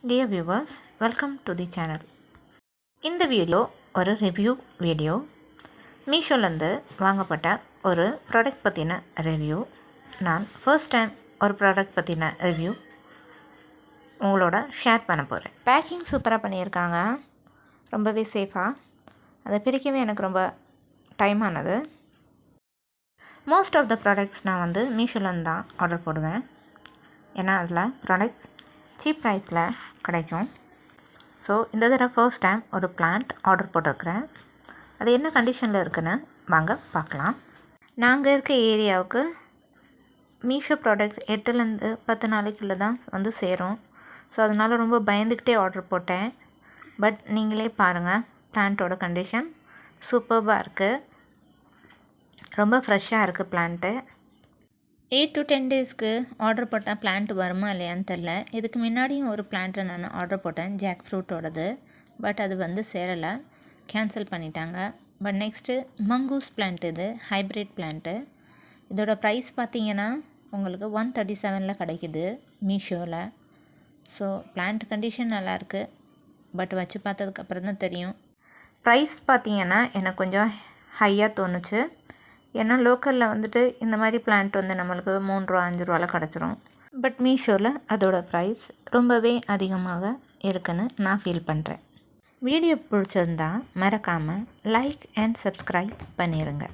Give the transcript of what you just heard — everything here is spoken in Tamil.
Dear viewers, welcome to the channel. இந்த வீடியோ ஒரு ரிவ்யூ வீடியோ. மீஷோலேருந்து வாங்கப்பட்ட ஒரு ப்ராடக்ட் பற்றின ரிவ்யூ. நான் ஃபர்ஸ்ட் டைம் ஒரு ப்ராடக்ட் பற்றின ரிவ்யூ உங்களோட ஷேர் பண்ண போகிறேன். பேக்கிங் சூப்பராக பண்ணியிருக்காங்க, ரொம்பவே சேஃபாக. அதை பிரிக்கவே எனக்கு ரொம்ப டைம் ஆனது. மோஸ்ட் ஆஃப் த ப்ராடக்ட்ஸ் நான் மீஷோலேருந்து தான் ஆர்டர் போடுவேன். ஏன்னா அதில் ப்ராடக்ட்ஸ் சீப் ப்ரைஸில் கிடைக்கும். ஸோ இந்த தடவை ஃபர்ஸ்ட் டைம் ஒரு பிளான்ட் ஆர்டர் போட்டிருக்கிறேன். அது என்ன கண்டிஷனில் இருக்குன்னு வாங்க பார்க்கலாம். நாங்கள் இருக்க ஏரியாவுக்கு மீஷோ ப்ராடக்ட்ஸ் 8லேருந்து 10 நாளைக்குள்ளே தான் சேரும். ஸோ அதனால் ரொம்ப பயந்துக்கிட்டே ஆர்டர் போட்டேன். பட் நீங்களே பாருங்கள், பிளான்ட்டோட கண்டிஷன் சூப்பர்பாக இருக்குது. ரொம்ப ஃப்ரெஷ்ஷாக இருக்குது பிளான்ட்டு. 8 to 10 டேஸ்க்கு ஆர்டர் போட்டால் பிளான்ட் வருமா இல்லையான்னு தெரில. இதுக்கு முன்னாடியும் ஒரு பிளான்ட்டை நான் ஆர்டர் போட்டேன், ஜாக் ஃப்ரூட்டோடது. பட் அது சேரலை, கேன்சல் பண்ணிட்டாங்க. பட் நெக்ஸ்ட்டு மங்கூஸ் பிளான்ட், இது ஹைப்ரிட் பிளான்ட்டு. இதோட ப்ரைஸ் பார்த்திங்கன்னா உங்களுக்கு 137 கிடைக்குது மீஷோவில். ஸோ பிளான்ட் கண்டிஷன் நல்லாயிருக்கு. பட் வச்சு பார்த்ததுக்கப்புறம் தான் தெரியும். ப்ரைஸ் பார்த்திங்கன்னா எனக்கு கொஞ்சம் ஹையாக தோணுச்சு. ஏன்னா லோக்கலில் இந்த மாதிரி பிளான்ட் நம்மளுக்கு 3 ரூபா 5 ரூபாவில் கிடச்சிரும். பட் மீஷோவில் அதோடய ப்ரைஸ் ரொம்பவே அதிகமாக இருக்குன்னு நான் ஃபீல் பண்ணுறேன். வீடியோ பிடிச்சிருந்தா மறக்காமல் லைக் அண்ட் சப்ஸ்கிரைப் பண்ணிடுங்க.